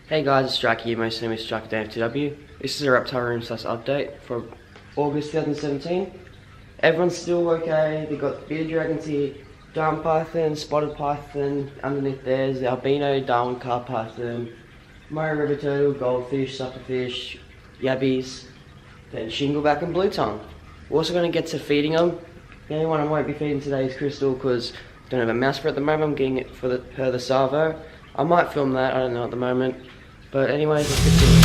Hey guys, it's Strike here, my name is Strike FTW. This is a Reptile Room / update for August 2017. Everyone's still okay. They've got bearded dragons here, Darwin python, spotted python, underneath there's the albino Darwin carp python, Murray river turtle, goldfish, suckerfish, yabbies, then shingleback and blue tongue. We're also going to get to feeding them. The only one I won't be feeding today is Crystal because I don't have a mouse for it at the moment. I'm getting it for the Savo. I might film that, I don't know at the moment. But anyways, let's get to it.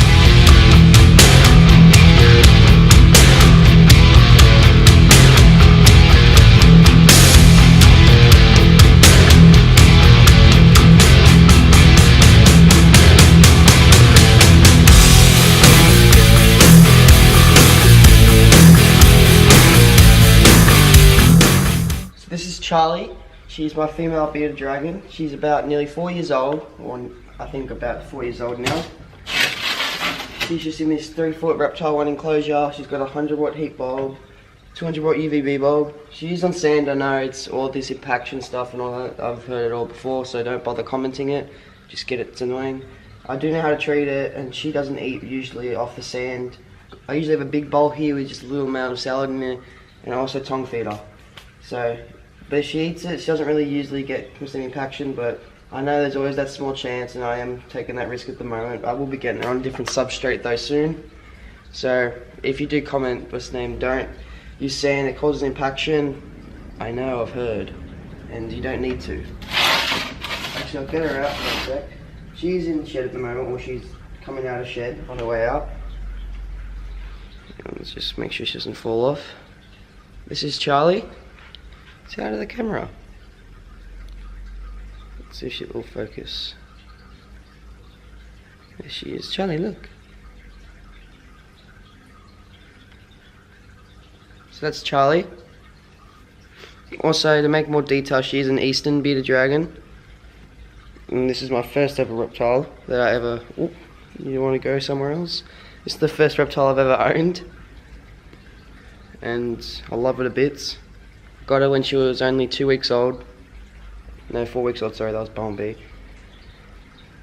So this is Charlie. She's my female bearded dragon. She's about nearly 4 years old, or I think about 4 years old now. She's just in this 3-foot Reptile 1 enclosure. She's got a 100-watt heat bulb, 200-watt UVB bulb. She's on sand, I know, it's all this impaction stuff and all that. I've heard it all before, so don't bother commenting it. Just get it, it's annoying. I do know how to treat it, and she doesn't eat usually off the sand. I usually have a big bowl here with just a little amount of salad in there, and also tongue feeder. So, but she eats it. She doesn't really usually get constant impaction, but I know there's always that small chance, and I am taking that risk at the moment. I will be getting her on a different substrate though soon. So if you do comment what's the name, don't use sand, it causes impaction. I know, I've heard, and you don't need to. Actually, I'll get her out for a sec. She's in the shed at the moment, or she's coming out of shed on her way out. Let's just make sure she doesn't fall off. This is Charlie. Say out of the camera. Let's see if she will focus. There she is. Charlie, look. So that's Charlie. Also, to make more detail, she is an eastern bearded dragon. And this is my first ever reptile that I ever... Oh, you want to go somewhere else? This is the first reptile I've ever owned. And I love it a bit. Got her when she was only 2 weeks old. No, 4 weeks old, sorry, that was Bumblebee.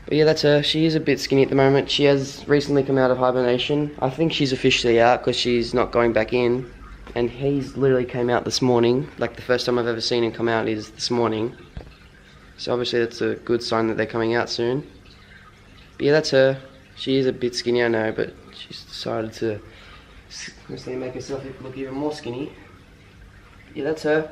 But yeah, that's her. She is a bit skinny at the moment. She has recently come out of hibernation. I think she's officially out because she's not going back in. And he's literally came out this morning. Like the first time I've ever seen him come out is this morning. So obviously that's a good sign that they're coming out soon. But yeah, that's her. She is a bit skinny, I know, but she's decided to make herself look even more skinny. Yeah, that's her.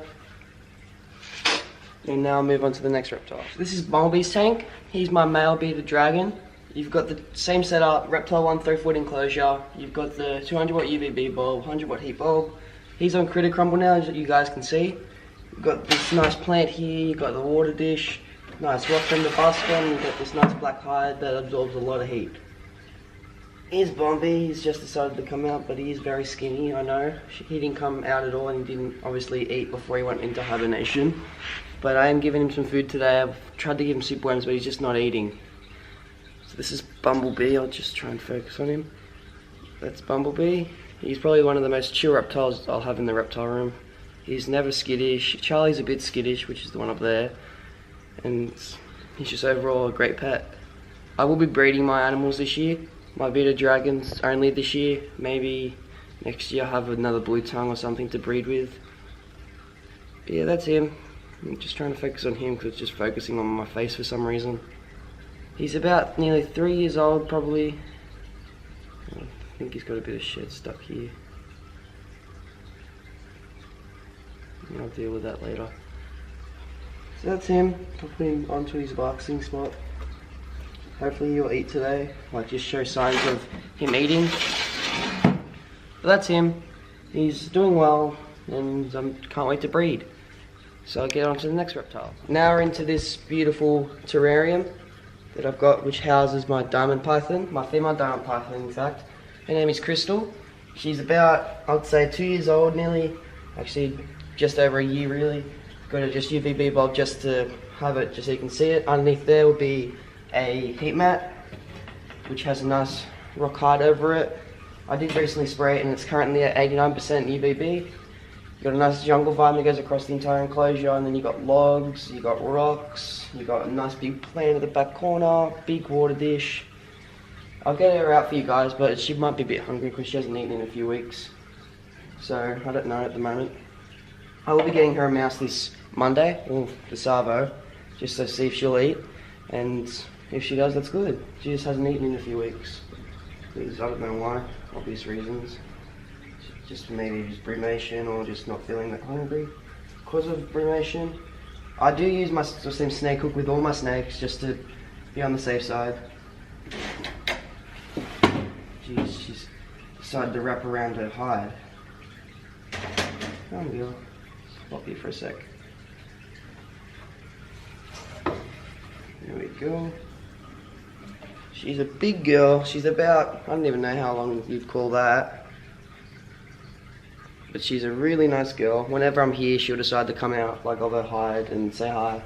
And now I'll move on to the next reptile. So this is Bumblebee's tank. He's my male bearded dragon. You've got the same setup, Reptile 1 3-foot enclosure. You've got the 200-watt UVB bulb, 100-watt heat bulb. He's on critter crumble now, as you guys can see. You've got this nice plant here, you've got the water dish, nice rock from the bask on, you've got this nice black hide that absorbs a lot of heat. Here's Bumblebee. He's just decided to come out, but he is very skinny, I know. He didn't come out at all, and he didn't obviously eat before he went into hibernation. But I am giving him some food today. I've tried to give him soup worms, but he's just not eating. So this is Bumblebee. I'll just try and focus on him. That's Bumblebee. He's probably one of the most chill reptiles I'll have in the reptile room. He's never skittish. Charlie's a bit skittish, which is the one up there. And he's just overall a great pet. I will be breeding my animals this year. My bearded dragons only this year. Maybe next year I'll have another blue tongue or something to breed with. But yeah, that's him. I'm just trying to focus on him because it's just focusing on my face for some reason. He's about nearly 3 years old, probably. I think he's got a bit of shed stuck here. I'll deal with that later. So that's him. I'll put him onto his boxing spot. Hopefully he'll eat today. Like, just show signs of him eating. But that's him. He's doing well, and I can't wait to breed. So I'll get on to the next reptile. Now we're into this beautiful terrarium that I've got, which houses my diamond python, my female diamond python in fact. Her name is Crystal. She's about, I'd say 2 years old nearly. Actually, just over a year really. Got a just UVB bulb just to have it, just so you can see it. Underneath there will be a heat mat, which has a nice rock hide over it. I did recently spray it and it's currently at 89% UVB. You've got a nice jungle vibe that goes across the entire enclosure, and then you've got logs, you've got rocks, you've got a nice big plant at the back corner, big water dish. I'll get her out for you guys, but she might be a bit hungry because she hasn't eaten in a few weeks. So I don't know at the moment. I will be getting her a mouse this Monday, or the Savo, just to see if she'll eat. And if she does, that's good. She just hasn't eaten in a few weeks. Because I don't know why, obvious reasons. Just maybe just brumation or just not feeling that hungry because of brumation. I do use my same snake hook with all my snakes just to be on the safe side. Jeez, she's decided to wrap around her hide. Come on, girl. Stop here for a sec. There we go. She's a big girl. She's about, I don't even know how long you'd call that. But she's a really nice girl. Whenever I'm here, she'll decide to come out like of her hide and say hi.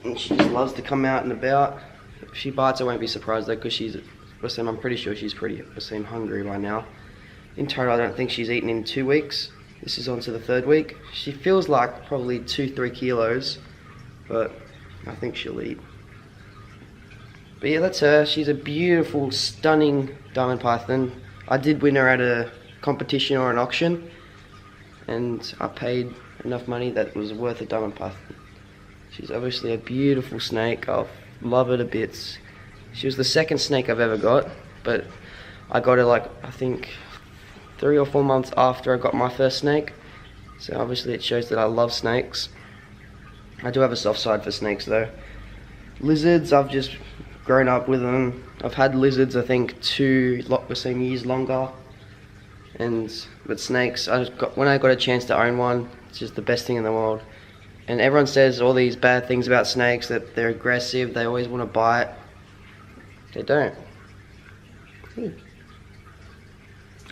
And she just loves to come out and about. If she bites, I won't be surprised though, because I'm pretty sure she's pretty hungry right now. In total, I don't think she's eaten in 2 weeks. This is on to the 3rd week. She feels like probably 2-3 kilos, but I think she'll eat. But yeah, that's her. She's a beautiful, stunning diamond python. I did win her at a competition or an auction, and I paid enough money that was worth a diamond python. She's obviously a beautiful snake. I love her to bits. She was the 2nd snake I've ever got, but I got her like, I think 3 or 4 months after I got my first snake. So obviously it shows that I love snakes. I do have a soft side for snakes though. Lizards, I've just grown up with them. I've had lizards I think 2 years longer. But snakes, when I got a chance to own one, it's just the best thing in the world. And everyone says all these bad things about snakes, that they're aggressive, they always want to bite. They don't.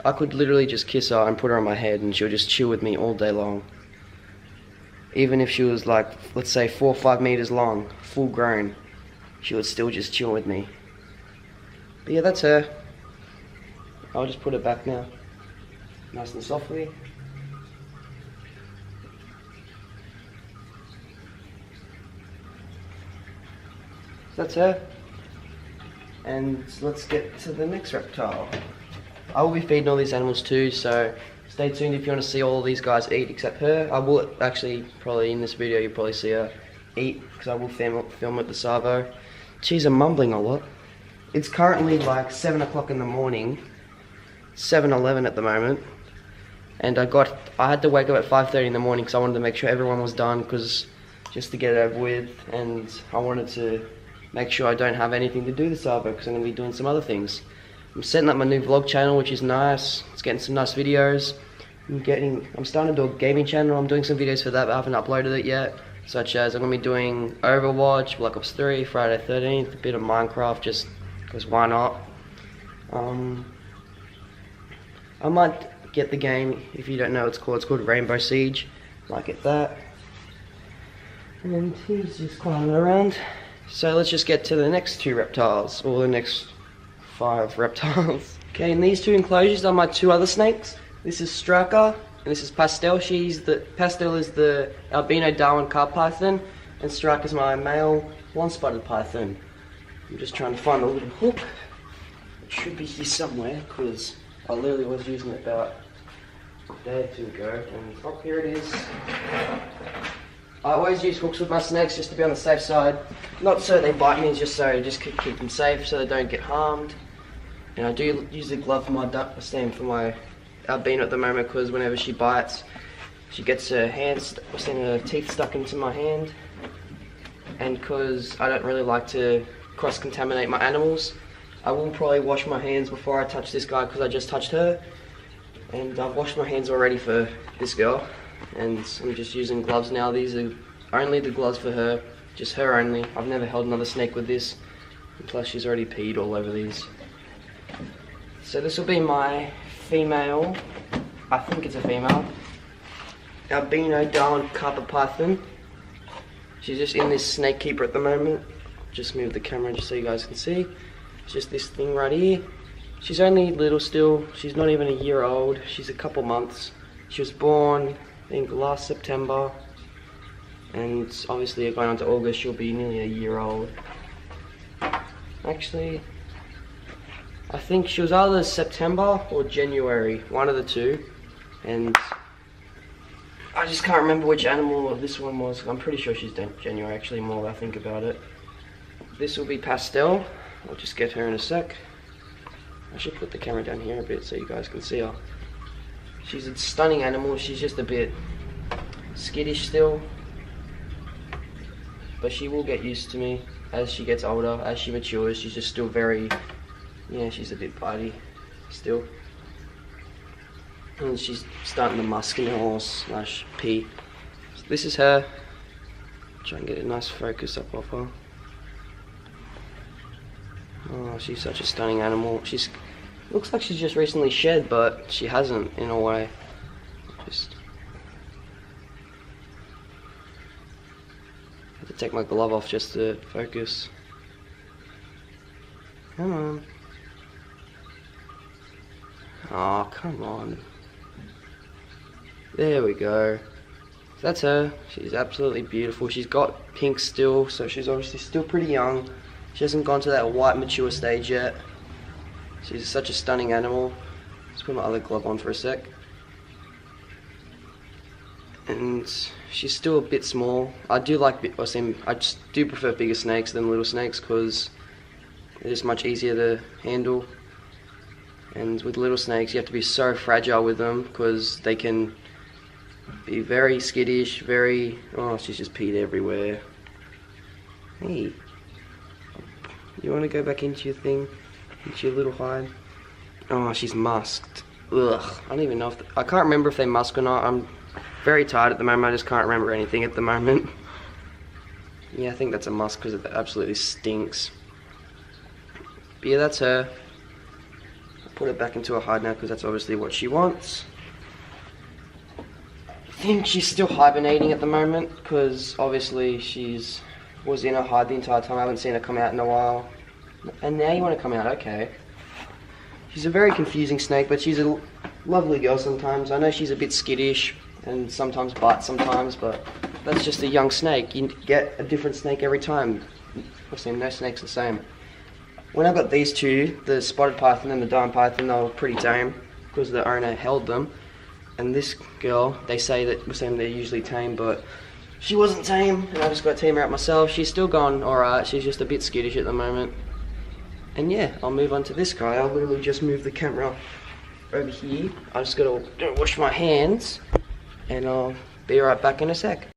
I could literally just kiss her and put her on my head and she'll just chill with me all day long. Even if she was like, let's say 4 or 5 meters long, full grown, she would still just chill with me. But yeah, that's her. I'll just put her back now. Nice and softly. That's her. And let's get to the next reptile. I will be feeding all these animals too, so stay tuned if you want to see all of these guys eat except her. I will actually, probably in this video, you'll probably see her eat, because I will film at the Savo. She's mumbling a lot. It's currently like 7 o'clock in the morning, 7:11 at the moment, and I had to wake up at 5:30 in the morning because I wanted to make sure everyone was done, just to get it over with, and I wanted to make sure I don't have anything to do this Savo because I'm going to be doing some other things. I'm setting up my new vlog channel, which is nice. It's getting some nice videos. I'm starting to do a gaming channel. I'm doing some videos for that, but I haven't uploaded it yet. Such as I'm going to be doing Overwatch, Black Ops 3, Friday the 13th, a bit of Minecraft, just because why not. I might get the game, if you don't know what it's called Rainbow Siege. Might get that. And he's just climbing around. So let's just get to the next 2 reptiles, or the next 5 reptiles. Okay, in these 2 enclosures are my 2 other snakes. This is Striker, and this is Pastel. Pastel is the albino Darwin carp python, and Striker is my male one-spotted python. I'm just trying to find a little hook. It should be here somewhere, because I literally was using it about a day or 2 ago, and oh, here it is. I always use hooks with my snakes just to be on the safe side. Not so they bite me, just keep them safe so they don't get harmed. And I do use a glove for my for my albino at the moment, because whenever she bites, she gets her her teeth stuck into my hand. And because I don't really like to cross-contaminate my animals, I will probably wash my hands before I touch this guy, because I just touched her. And I've washed my hands already for this girl. And I'm just using gloves now. These are only the gloves for her, just her only. I've never held another snake with this, and plus she's already peed all over these. So this will be my female, I think it's a female, albino Darwin carp python. She's just in this snake keeper at the moment. Just move the camera just so you guys can see. It's just this thing right here. She's only little still. She's not even a year old. She's a couple months. She was born, I think, last September, and obviously going on to August she'll be nearly a year old. Actually, I think she was either September or January, one of the two. And I just can't remember which animal this one was. I'm pretty sure she's January, actually, more I think about it. This will be Pastel. I'll just get her in a sec. I should put the camera down here a bit so you guys can see her. She's a stunning animal. She's just a bit skittish still, but she will get used to me as she gets older, as she matures. She's just still very, yeah, she's a bit bitey still. And she's starting to musk in her horse / pee. So this is her. Try and get a nice focus up off her. Oh, she's such a stunning animal. She's looks like she's just recently shed, but she hasn't in a way. Just have to take my glove off just to focus. Come on. Oh, come on. There we go. That's her. She's absolutely beautiful. She's got pink still, so she's obviously still pretty young. She hasn't gone to that white mature stage yet. She's such a stunning animal. Let's put my other glove on for a sec. And she's still a bit small. I do like, I just do prefer bigger snakes than little snakes because they're just much easier to handle. And with little snakes, you have to be so fragile with them because they can be very skittish, very... Oh, she's just peed everywhere. Hey, you want to go back into your thing? Into your little hide? Oh, she's musked. Ugh, I don't even know if... I can't remember if they musk or not. I'm very tired at the moment. I just can't remember anything at the moment. Yeah, I think that's a musk because it absolutely stinks. But yeah, that's her. I'll put it back into her hide now because that's obviously what she wants. I think she's still hibernating at the moment because obviously she's was in her hide the entire time. I haven't seen her come out in a while. And now you want to come out, okay. She's a very confusing snake, but she's a lovely girl sometimes. I know she's a bit skittish and sometimes bites sometimes, but that's just a young snake. You get a different snake every time. Obviously, no snake's the same. When I got these two, the spotted python and the dime python, they were pretty tame because the owner held them. And this girl, they say that they're usually tame, but she wasn't tame, and I just got to tame her out myself. She's still going alright, she's just a bit skittish at the moment. And yeah, I'll move on to this guy. I'll literally just move the camera over here. I just gotta wash my hands, and I'll be right back in a sec.